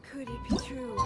Could it be true?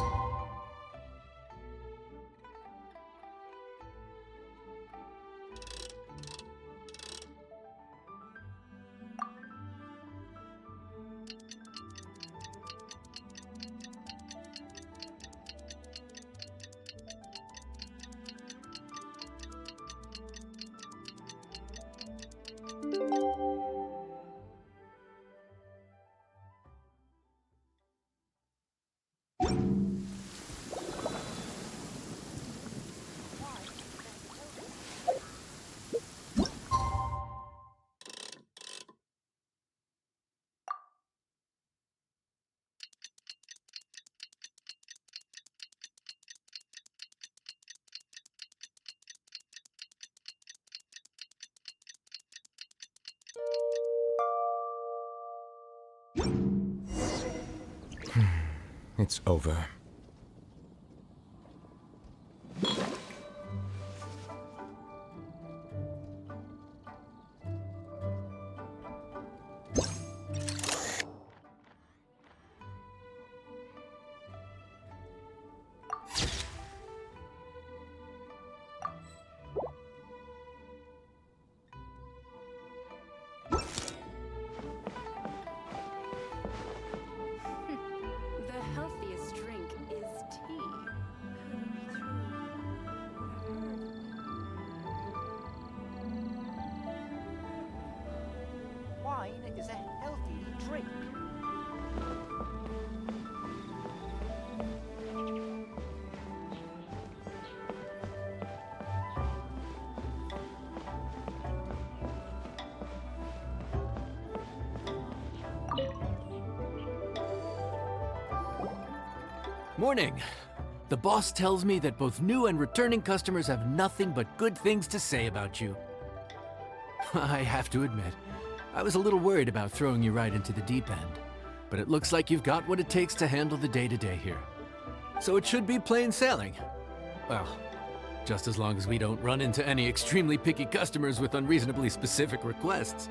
It's over. The healthiest drink is tea. Could it be true? Wine is a healthy drink. Morning. The boss tells me that both new and returning customers have nothing but good things to say about you. I have to admit, I was a little worried about throwing you right into the deep end, but it looks like you've got what it takes to handle the day-to-day here. So it should be plain sailing. Well, just as long as we don't run into any extremely picky customers with unreasonably specific requests.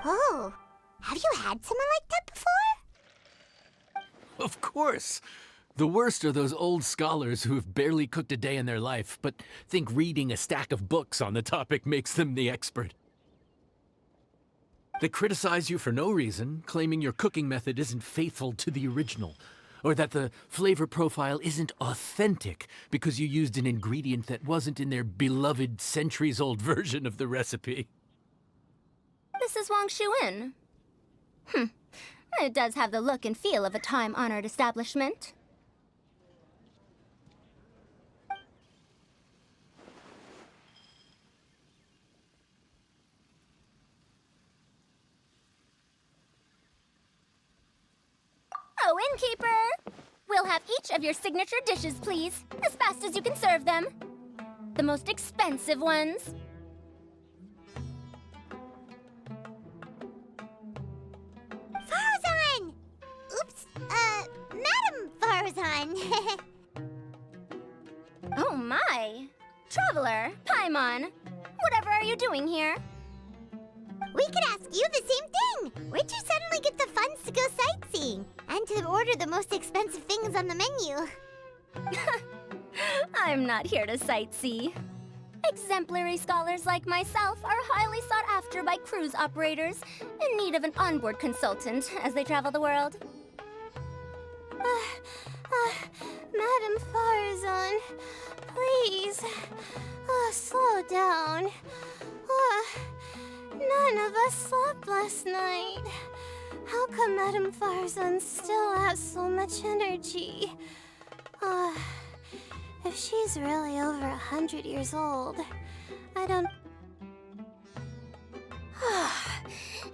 Oh, have you had someone like that before? Of course! The worst are those old scholars who have barely cooked a day in their life, but think reading a stack of books on the topic makes them the expert. They criticize you for no reason, claiming your cooking method isn't faithful to the original, or that the flavor profile isn't authentic because you used an ingredient that wasn't in their beloved centuries-old version of the recipe. This is Wang Shuin. It does have the look and feel of a time-honored establishment. Oh, innkeeper! We'll have each of your signature dishes, please, as fast as you can serve them. The most expensive ones. Farzan! Oops, Madam Farzan. Oh my! Traveler, Paimon, whatever are you doing here? We could ask you the same thing. Where'd you suddenly get the funds to go sightseeing? And to order the most expensive things on the menu? I'm not here to sightsee. Exemplary scholars like myself are highly sought after by cruise operators in need of an onboard consultant as they travel the world. Madam Farazan, please, slow down. None of us slept last night. How come Madam Farazan still has so much energy? If she's really over 100 years old, I don't...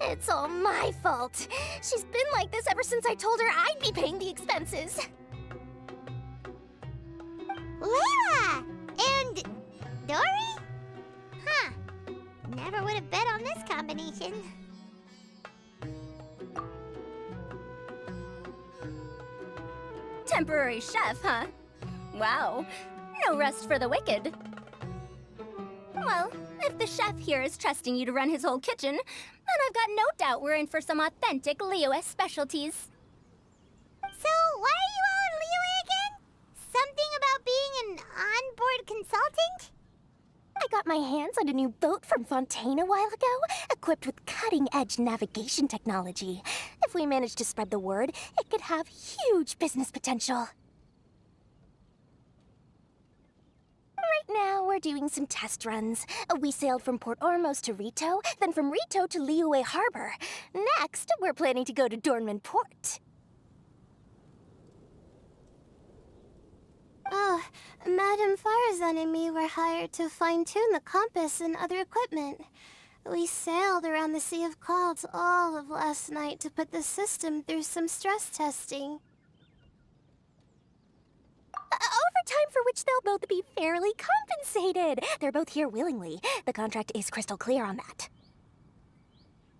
It's all my fault. She's been like this ever since I told her I'd be paying the expenses. Layla! And... Dory? Huh. Never would have bet on this combination. Temporary chef, huh? Wow. No rest for the wicked. Well, if the chef here is trusting you to run his whole kitchen, then I've got no doubt we're in for some authentic Liyue specialties. So, why are you all in Liyue again? Something about being an onboard consultant? I got my hands on a new boat from Fontaine a while ago, equipped with cutting-edge navigation technology. If we manage to spread the word, it could have huge business potential. Right now, we're doing some test runs. We sailed from Port Ormos to Rito, then from Rito to Liyue Harbor. Next, we're planning to go to Dornman Port. Oh, Madame Farazan and me were hired to fine-tune the compass and other equipment. We sailed around the Sea of Clouds all of last night to put the system through some stress testing. Overtime for which they'll both be fairly compensated. They're both here willingly. The contract is crystal clear on that.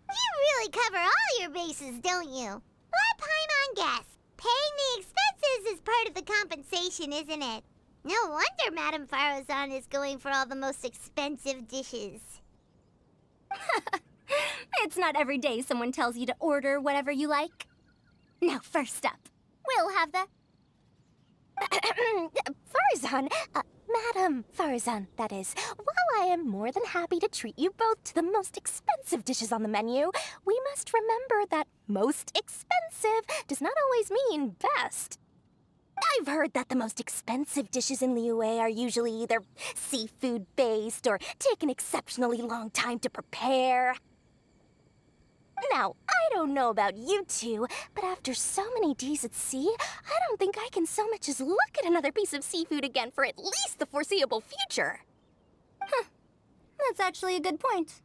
You really cover all your bases, don't you? Let Paimon guess. Paying the expenses is part of the compensation, isn't it? No wonder Madame Farazan is going for all the most expensive dishes. It's not every day someone tells you to order whatever you like. Now, first up, we'll have the... Farazan, Madam Farazan, that is. While I am more than happy to treat you both to the most expensive dishes on the menu, we must remember that most expensive does not always mean best. I've heard that the most expensive dishes in Liyue are usually either seafood-based or take an exceptionally long time to prepare. Now, I don't know about you two, but after so many days at sea, I don't think I can so much as look at another piece of seafood again for at least the foreseeable future. Huh. That's actually a good point.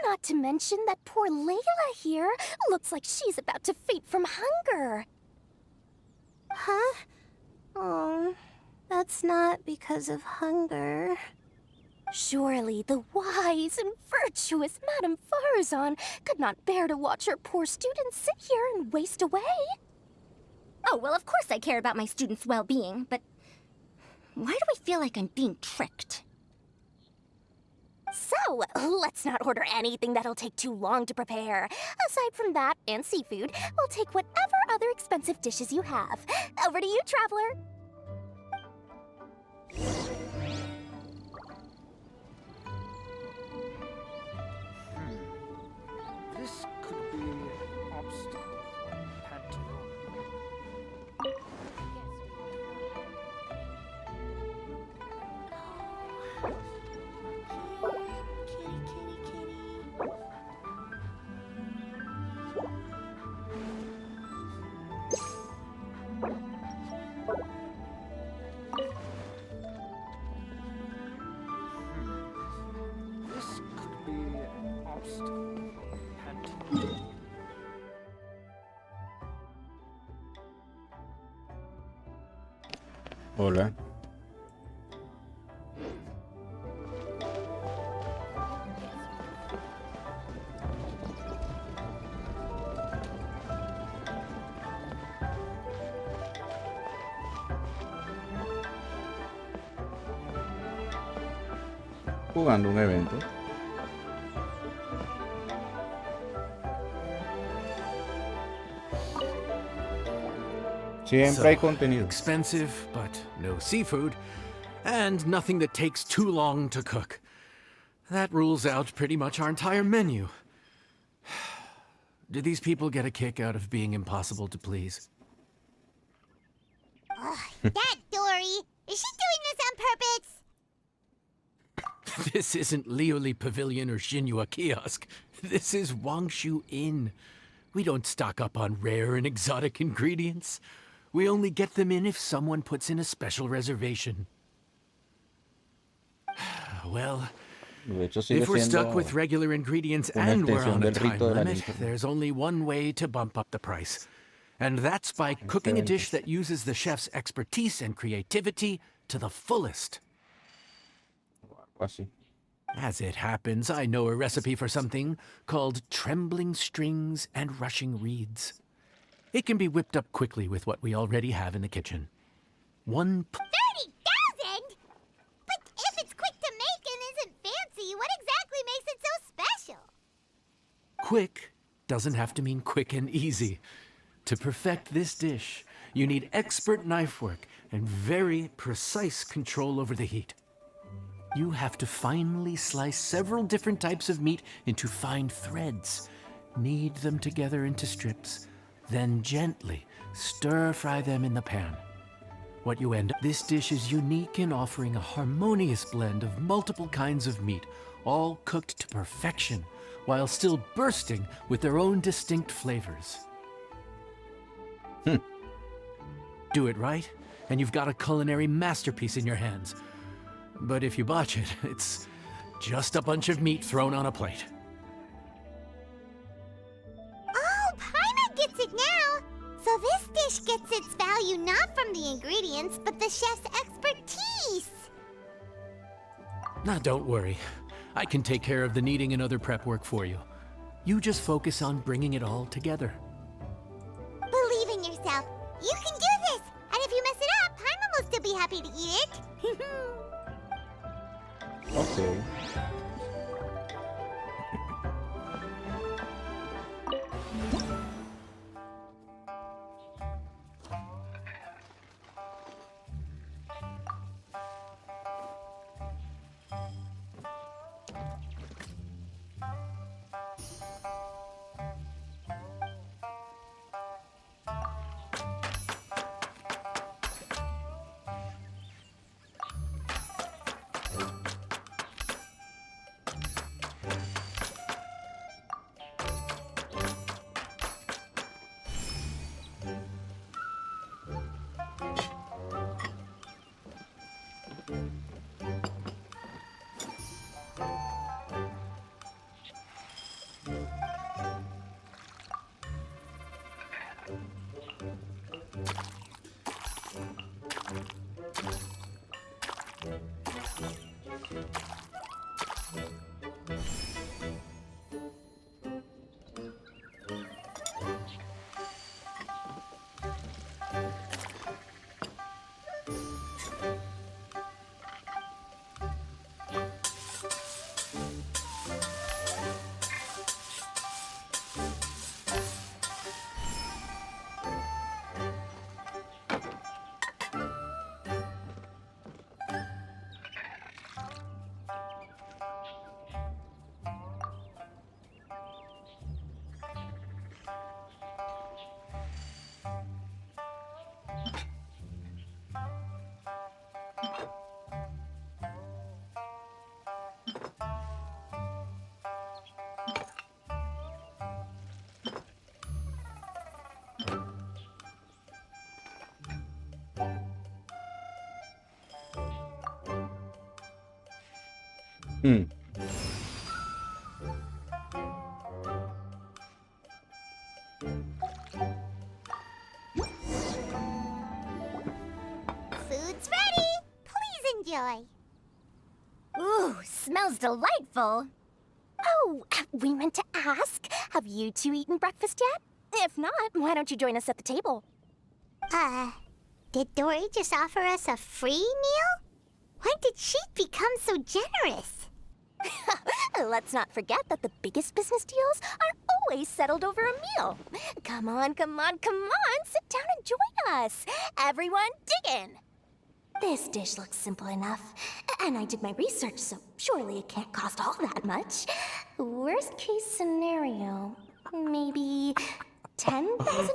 Not to mention that poor Layla here looks like she's about to faint from hunger. Huh? Oh, that's not because of hunger. Surely the wise and virtuous Madame Farazan could not bear to watch her poor students sit here and waste away. Oh, well, of course I care about my students' well-being, but why do I feel like I'm being tricked? So, let's not order anything that'll take too long to prepare. Aside from that and seafood, we'll take whatever other expensive dishes you have. Over to you, traveler. This could be an obstacle. This could be an obstacle. Hola. Jugando un evento. Siempre hay contenido. Expensive, but no seafood, and nothing that takes too long to cook. That rules out pretty much our entire menu. Do these people get a kick out of being impossible to please? That Dory! Is she doing this on purpose? This isn't Lioli Pavilion or Xinhua Kiosk. This is Wangshu Inn. We don't stock up on rare and exotic ingredients. We only get them in if someone puts in a special reservation. Well, De hecho, sigue if we're stuck siendo with regular ingredients una and we're extensión on a del time rito de la limit, linterna. there's only one way to bump up the price. And that's by cooking a dish that uses the chef's expertise and creativity to the fullest. Algo así. As it happens, I know a recipe for something called trembling strings and rushing reeds. It can be whipped up quickly with what we already have in the kitchen. 30,000? But if it's quick to make and isn't fancy, what exactly makes it so special? Quick doesn't have to mean quick and easy. To perfect this dish, you need expert knife work and very precise control over the heat. You have to finely slice several different types of meat into fine threads, knead them together into strips, then gently stir-fry them in the pan. What you end up, this dish is unique in offering a harmonious blend of multiple kinds of meat, all cooked to perfection, while still bursting with their own distinct flavors. Do it right, and you've got a culinary masterpiece in your hands. But if you botch it, it's just a bunch of meat thrown on a plate. Oh, Paimon gets it now! So this dish gets its value not from the ingredients, but the chef's expertise! Now, don't worry. I can take care of the kneading and other prep work for you. You just focus on bringing it all together. Believe in yourself. You can do this! And if you mess it up, Paimon will still be happy to eat it. Ok. Food's ready! Please enjoy. Ooh, smells delightful. Oh, we meant to ask, have you two eaten breakfast yet? If not, why don't you join us at the table? Did Dory just offer us a free meal? When did she become so generous? Let's not forget that the biggest business deals are always settled over a meal. Come on, come on, come on. Sit down and join us. Everyone, dig in. This dish looks simple enough. And I did my research, so surely it can't cost all that much. Worst case scenario, maybe 10,000 mora?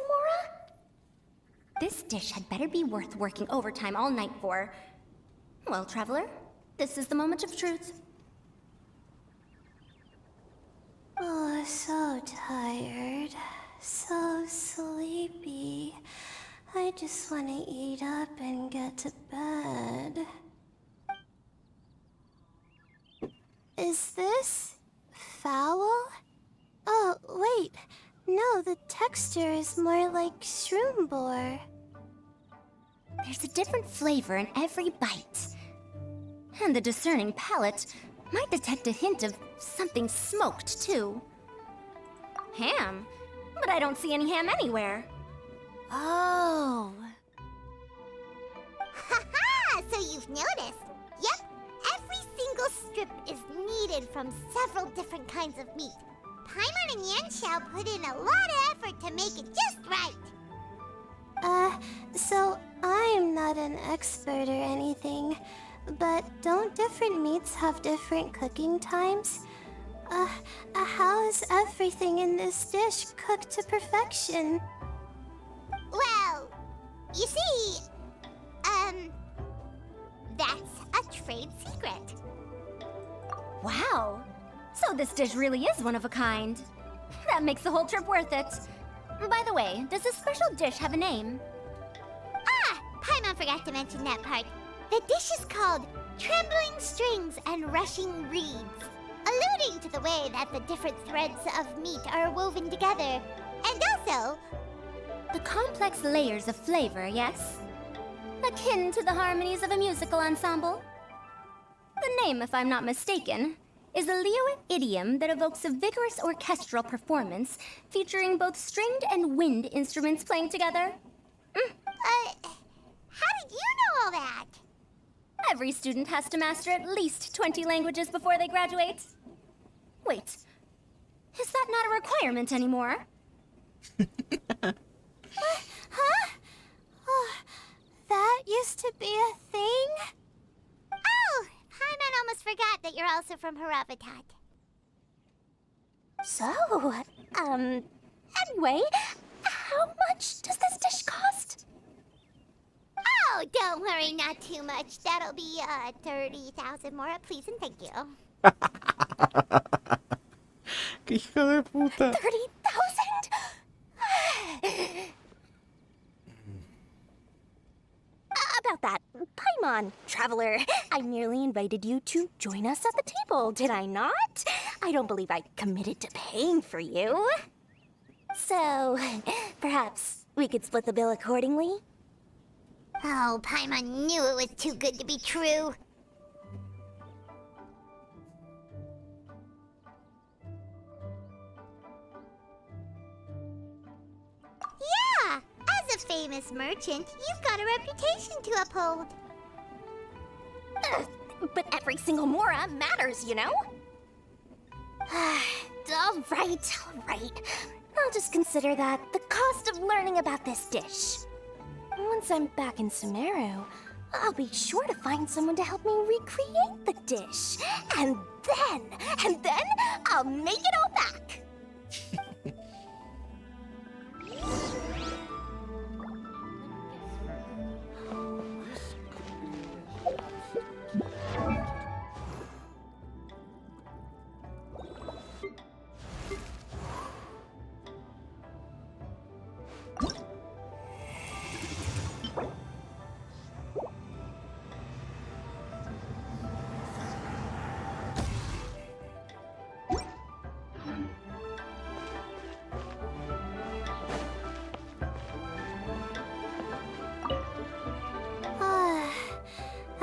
This dish had better be worth working overtime all night for. Well, traveler, this is the moment of truth. Oh, so tired. So sleepy. I just want to eat up and get to bed. Is this foul? Oh, wait. No, the texture is more like shroom boar. There's a different flavor in every bite. And the discerning palate might detect a hint of something smoked, too. Ham? But I don't see any ham anywhere. Oh. Haha! So you've noticed. Yep, every single strip is kneaded from several different kinds of meat. Paimon and Yanxiao put in a lot of effort to make it just right. So I'm not an expert or anything, but don't different meats have different cooking times? How is everything in this dish cooked to perfection? Well, you see, that's a trade secret. Wow! So this dish really is one of a kind. That makes the whole trip worth it. By the way, does this special dish have a name? Ah! Paimon forgot to mention that part. The dish is called Trembling Strings and Rushing Reeds, alluding to the way that the different threads of meat are woven together. And also, The complex layers of flavor, yes? Akin to the harmonies of a musical ensemble? The name, if I'm not mistaken, is a Liyue idiom that evokes a vigorous orchestral performance featuring both stringed and wind instruments playing together. how did you know all that? Every student has to master at least 20 languages before they graduate. Wait, is that not a requirement anymore? Huh? Oh, that used to be a thing? Oh, Paimon almost forgot that you're also from Haravatat. So, anyway, how much does this dish cost? Oh, don't worry, not too much. That'll be 30,000 more, please and thank you. ¡Qué hija de puta! 30,000? About that, Paimon, traveler, I merely invited you to join us at the table, did I not? I don't believe I committed to paying for you. So, perhaps we could split the bill accordingly? Oh, Paimon knew it was too good to be true. Yeah, as a famous merchant, you've got a reputation to uphold. But every single mora matters, you know? All right. I'll just consider that the cost of learning about this dish. Once I'm back in Sumeru, I'll be sure to find someone to help me recreate the dish. And then, I'll make it all back.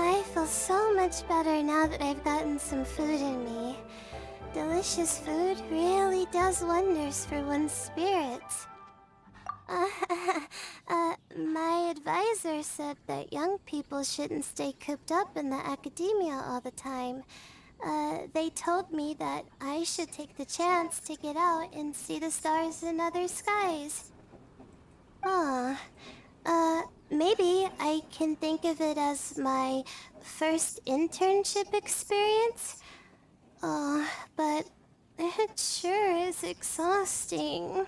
I feel so much better now that I've gotten some food in me. Delicious food really does wonders for one's spirits. My advisor said that young people shouldn't stay cooped up in the academia all the time. They told me that I should take the chance to get out and see the stars in other skies. Maybe I can think of it as my first internship experience. But it sure is exhausting.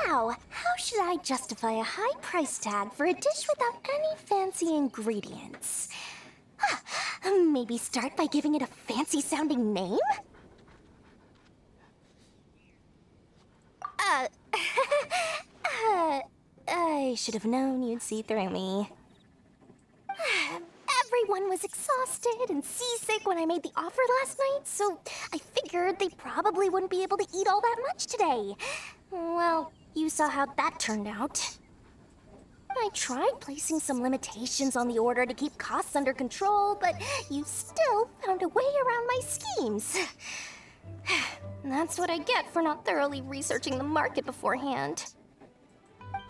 Now, how should I justify a high price tag for a dish without any fancy ingredients? Maybe start by giving it a fancy-sounding name? I should have known you'd see through me. Everyone was exhausted and seasick when I made the offer last night, so I figured they probably wouldn't be able to eat all that much today. Well, you saw how that turned out. I tried placing some limitations on the order to keep costs under control, but you still found a way around my schemes. That's what I get for not thoroughly researching the market beforehand.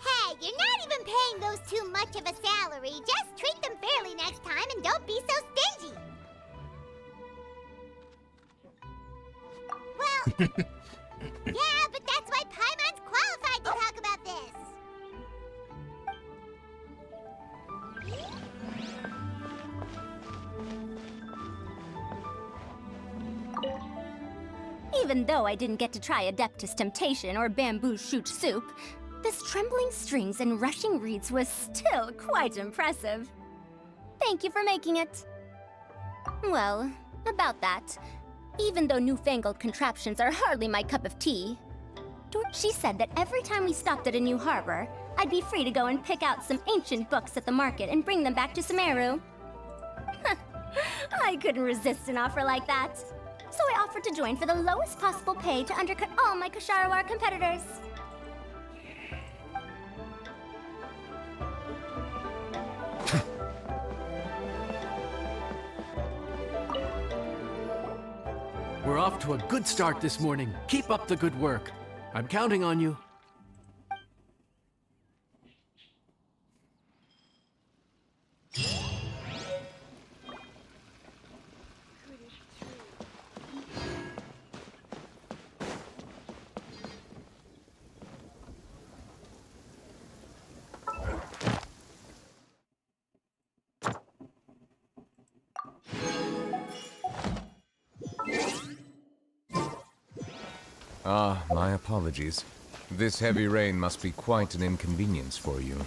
Hey, you're not even paying those too much of a salary. Just treat them fairly next time and don't be so stingy. Well, yeah, but that's why Paimon's qualified to talk about this. Even though I didn't get to try Adeptus Temptation or Bamboo Shoot Soup, this trembling strings and rushing reeds was still quite impressive. Thank you for making it. Well, about that, even though newfangled contraptions are hardly my cup of tea, she said that every time we stopped at a new harbor, I'd be free to go and pick out some ancient books at the market and bring them back to Sumeru. I couldn't resist an offer like that, so I offered to join for the lowest possible pay to undercut all my Ksharawar competitors. We're off to a good start this morning. Keep up the good work. I'm counting on you. Ah, my apologies. This heavy rain must be quite an inconvenience for you.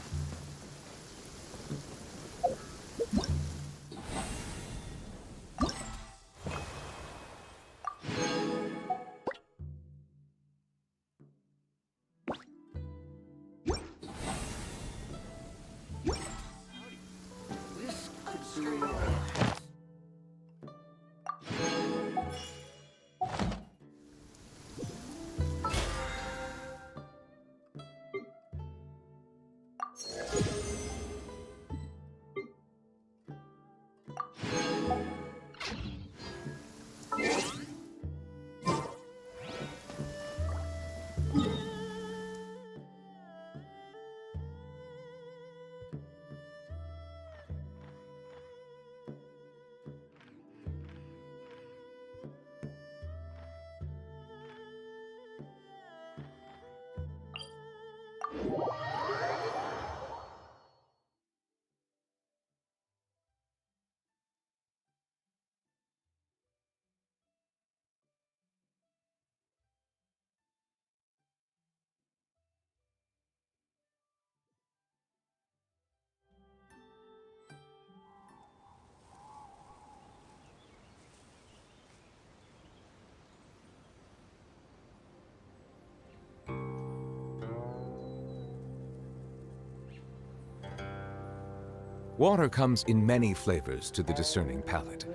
Water comes in many flavors to the discerning palate.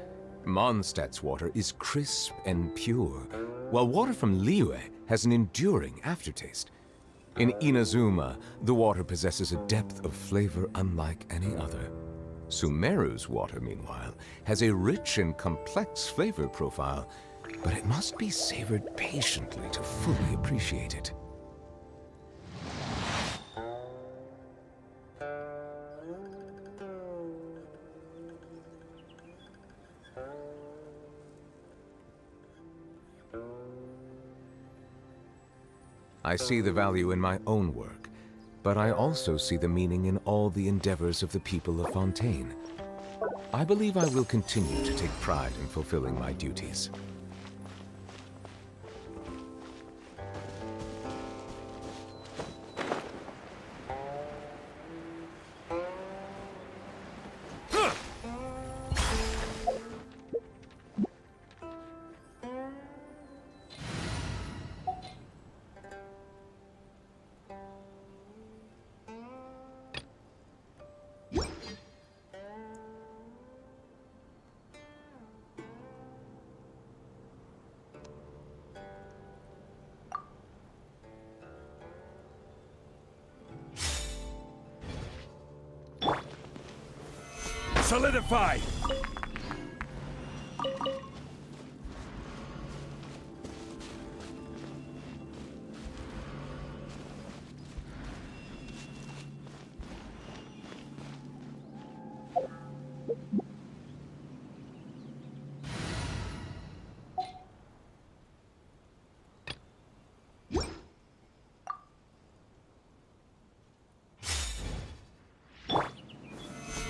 Mondstadt's water is crisp and pure, while water from Liyue has an enduring aftertaste. In Inazuma, the water possesses a depth of flavor unlike any other. Sumeru's water, meanwhile, has a rich and complex flavor profile, but it must be savored patiently to fully appreciate it. I see the value in my own work, but I also see the meaning in all the endeavors of the people of Fontaine. I believe I will continue to take pride in fulfilling my duties. Solidify!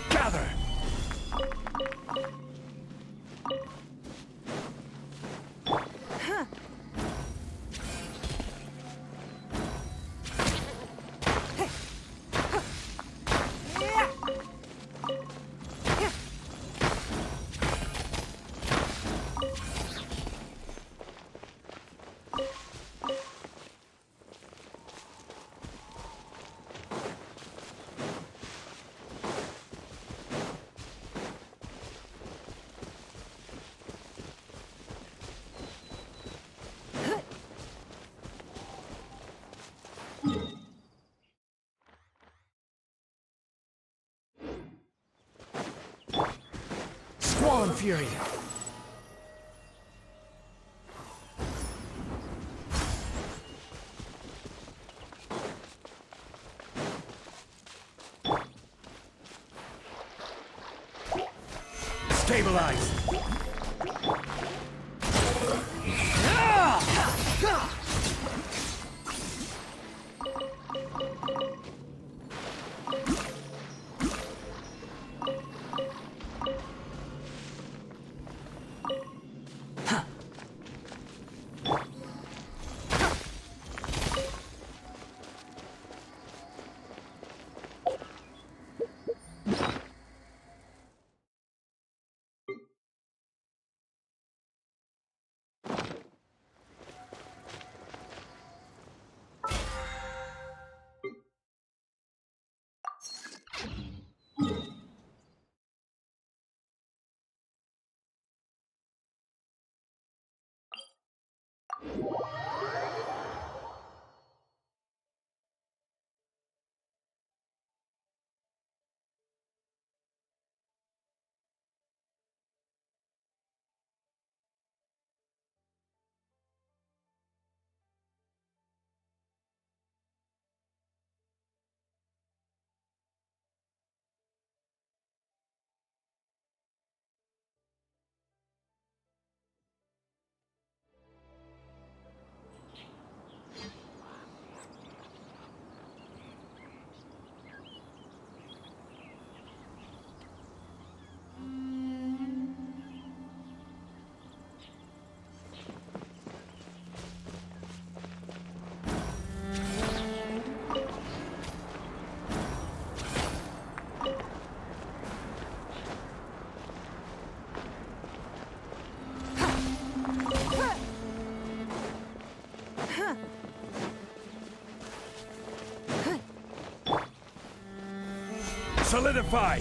Gather! Squall Fury! Stabilize! Solidify!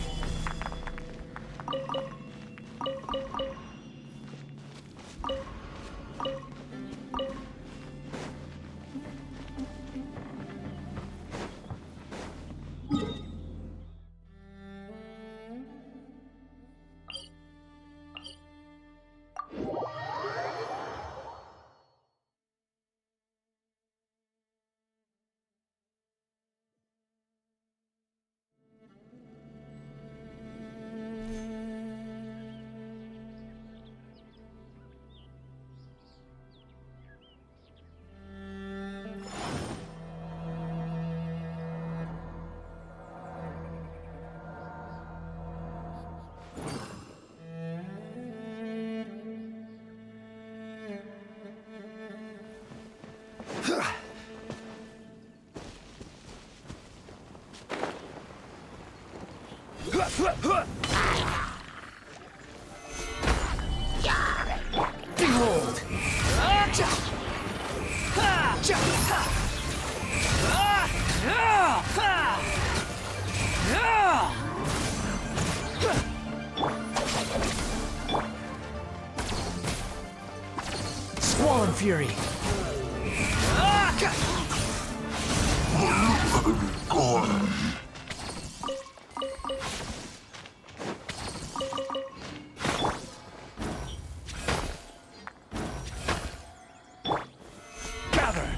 Behold! Squall and Fury! Gather!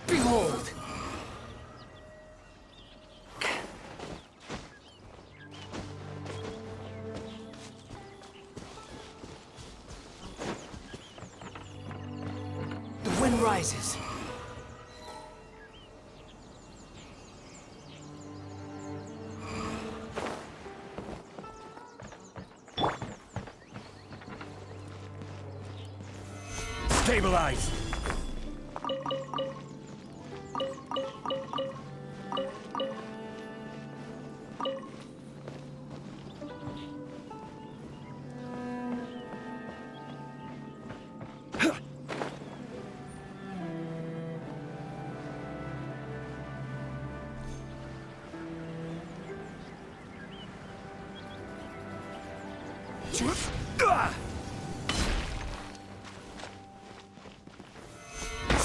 Behold! The wind rises. Stabilize!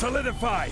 Solidify!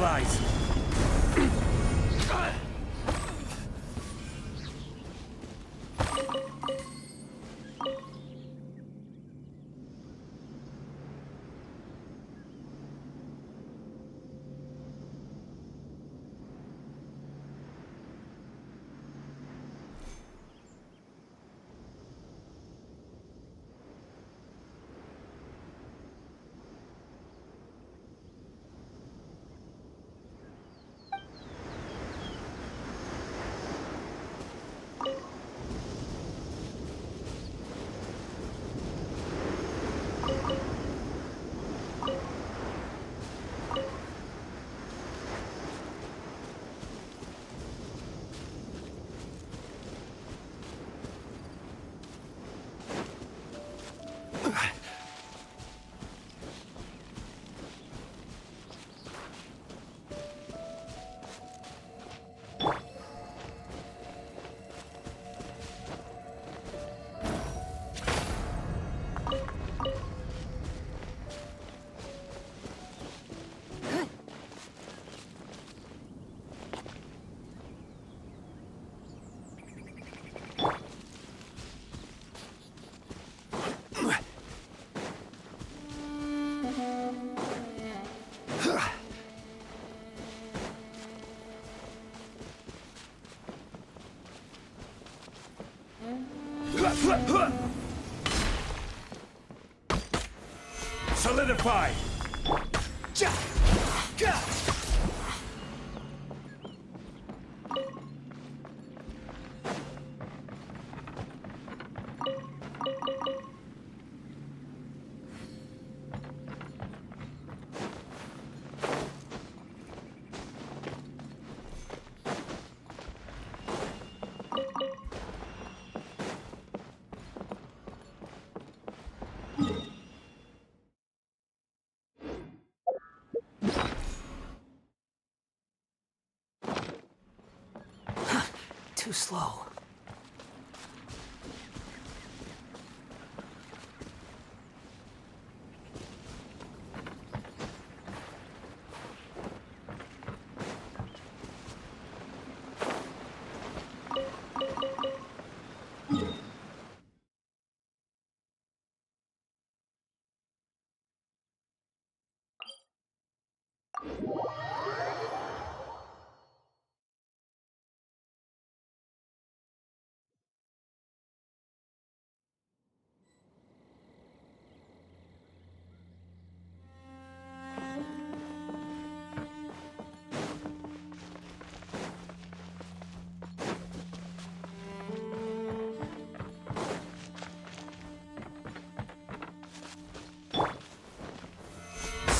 Stabilize! Solidify! Too slow.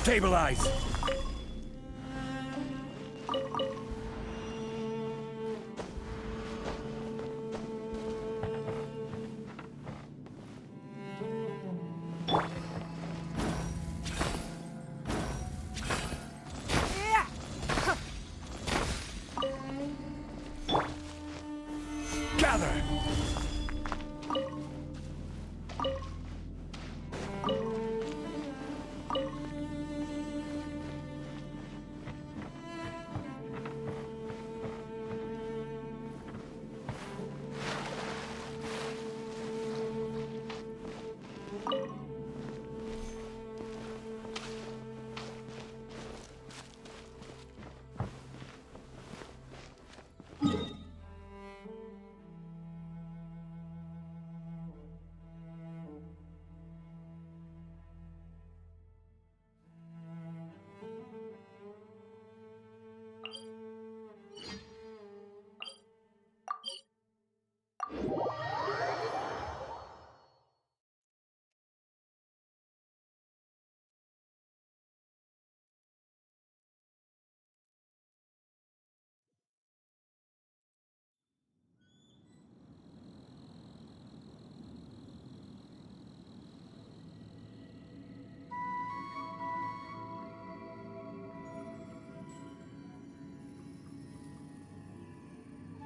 Stabilize! Gather!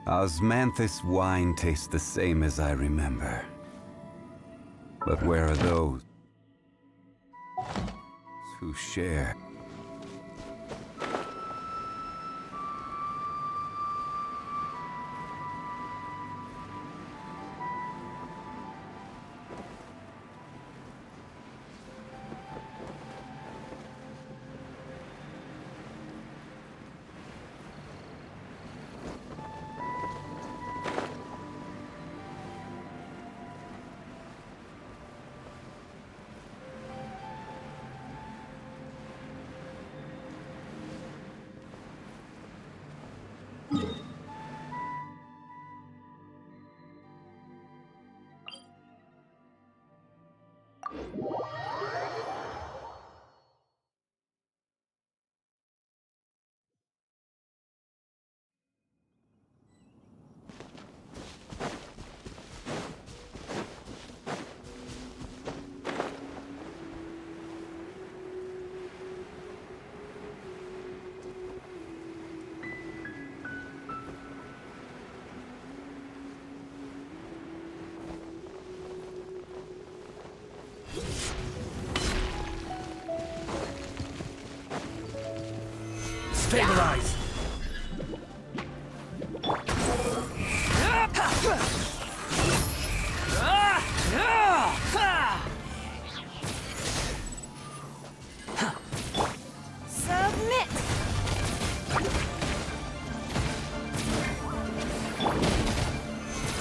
Osmanthus wine tastes the same as I remember. But where are those who share? Stabilize! Submit!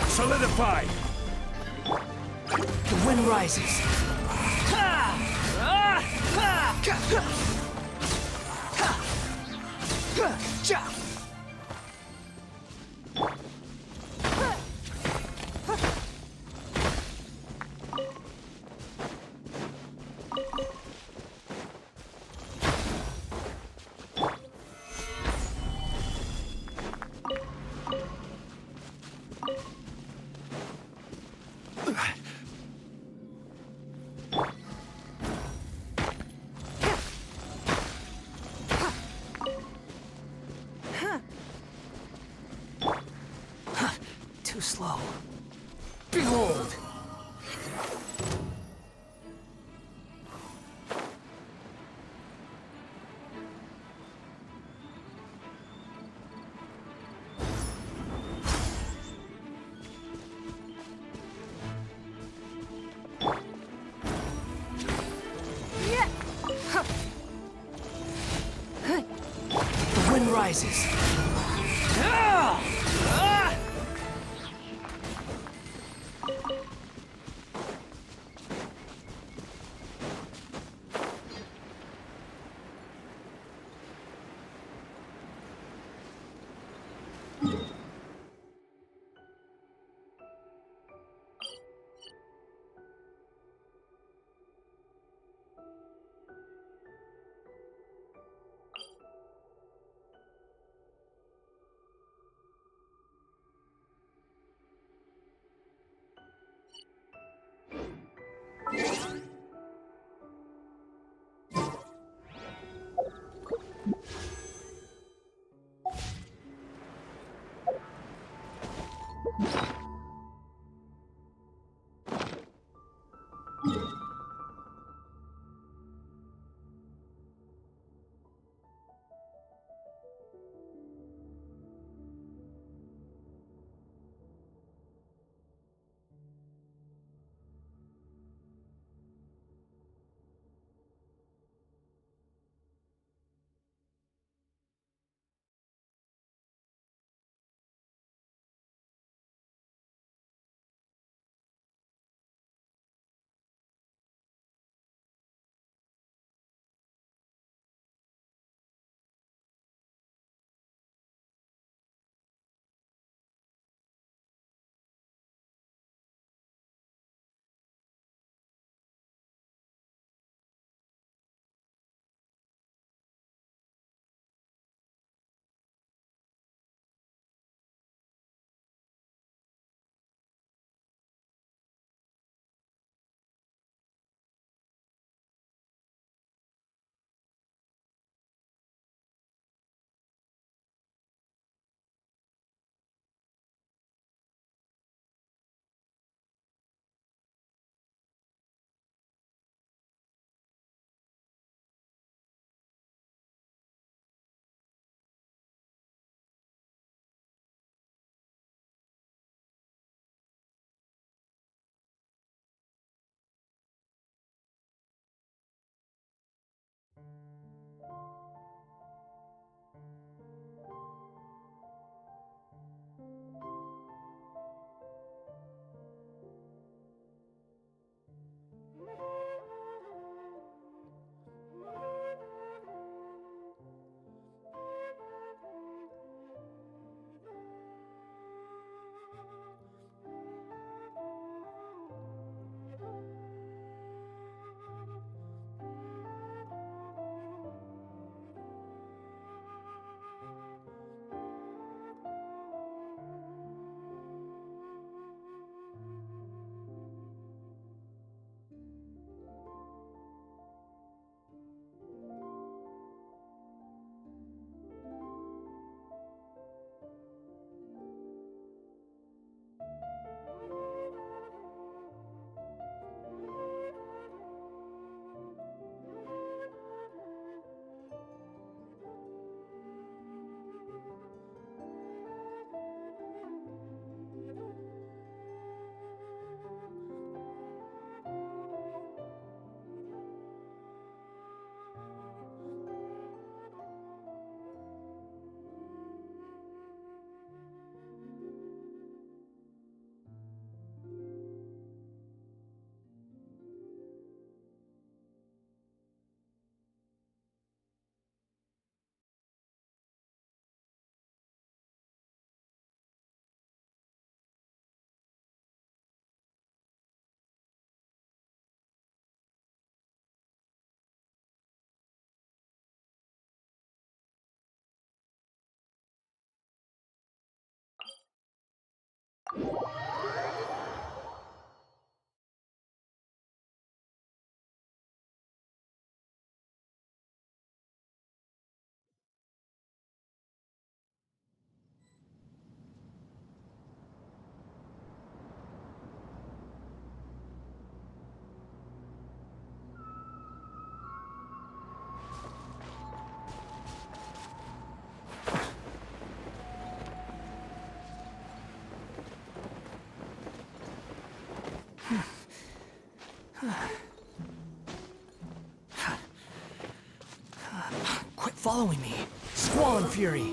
Solidify! The wind rises. Too slow. Behold! The wind rises. Quit following me. Squall and fury.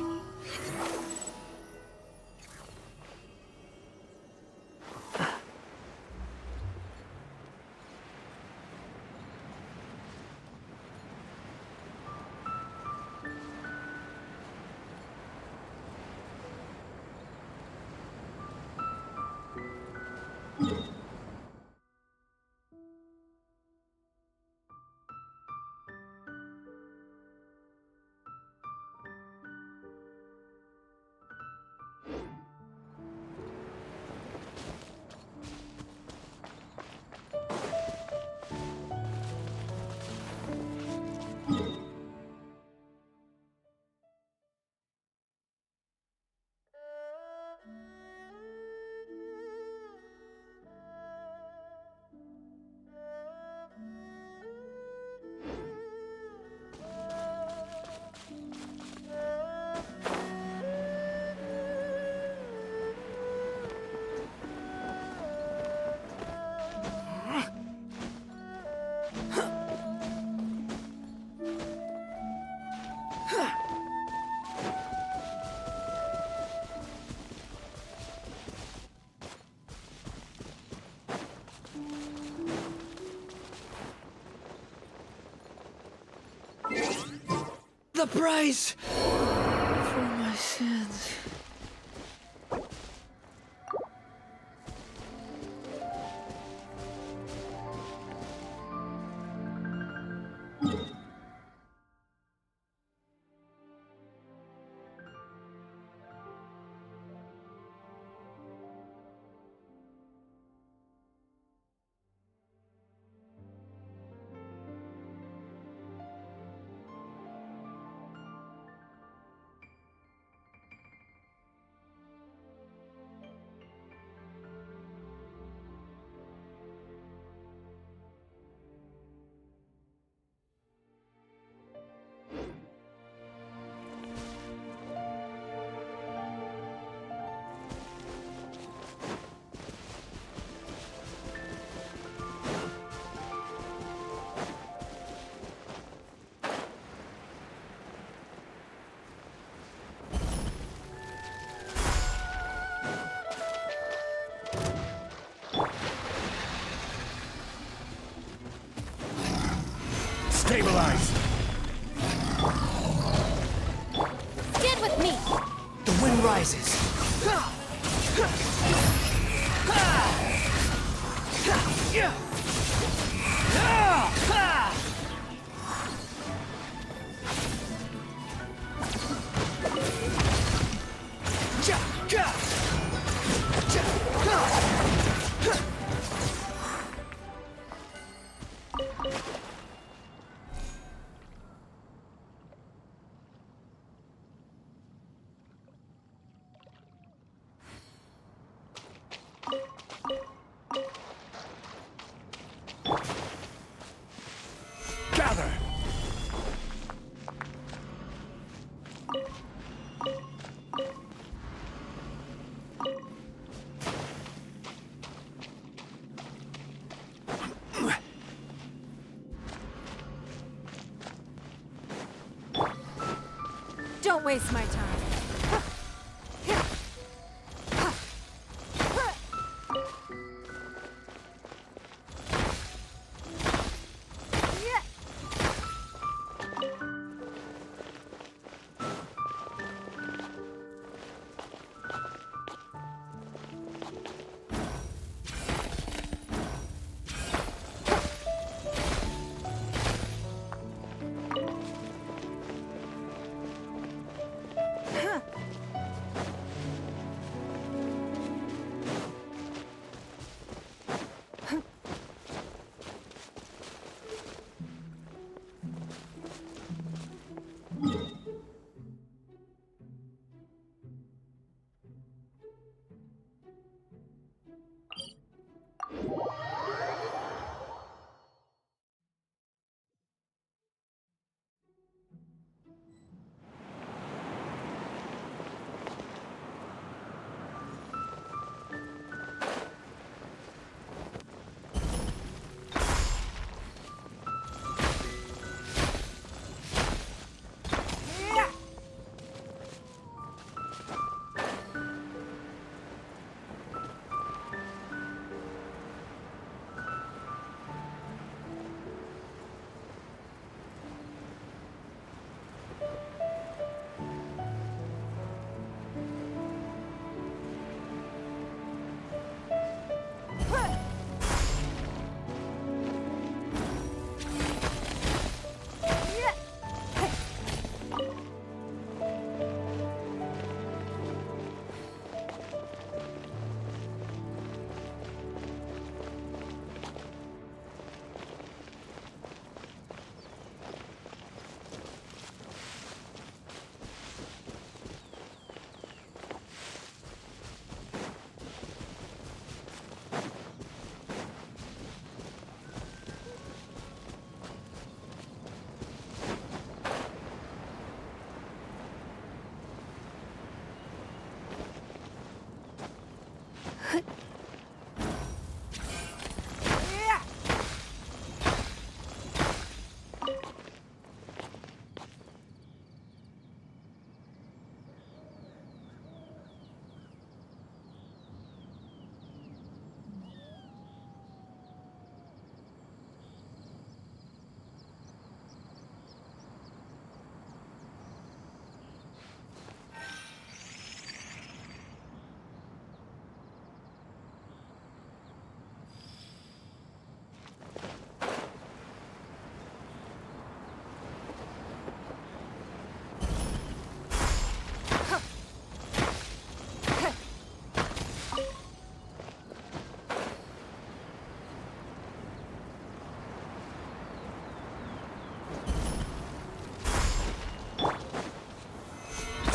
The price for my sins. Stabilize! Stand with me! The wind rises. Gather! Don't waste my time.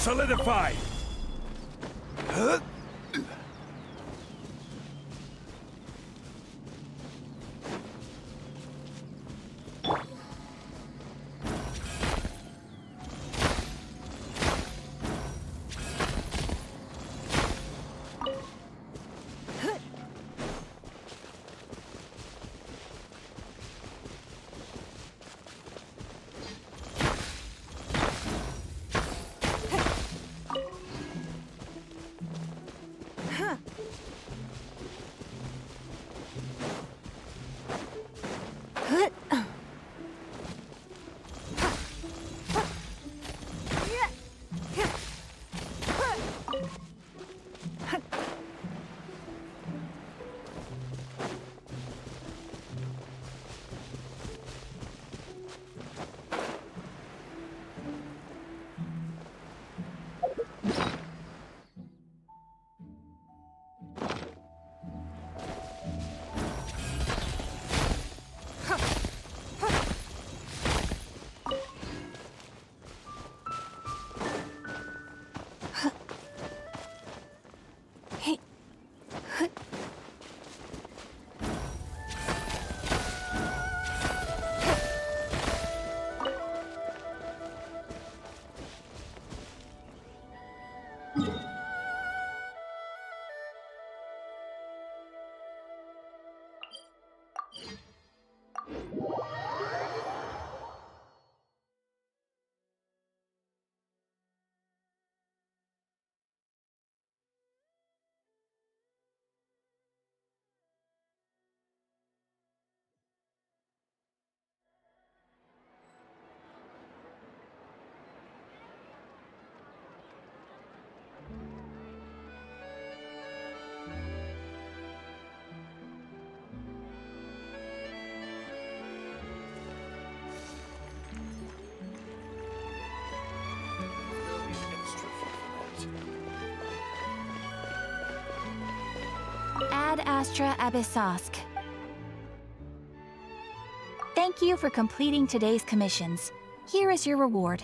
Solidify! Ad Astra Abyssosk. Thank you for completing today's commissions. Here is your reward.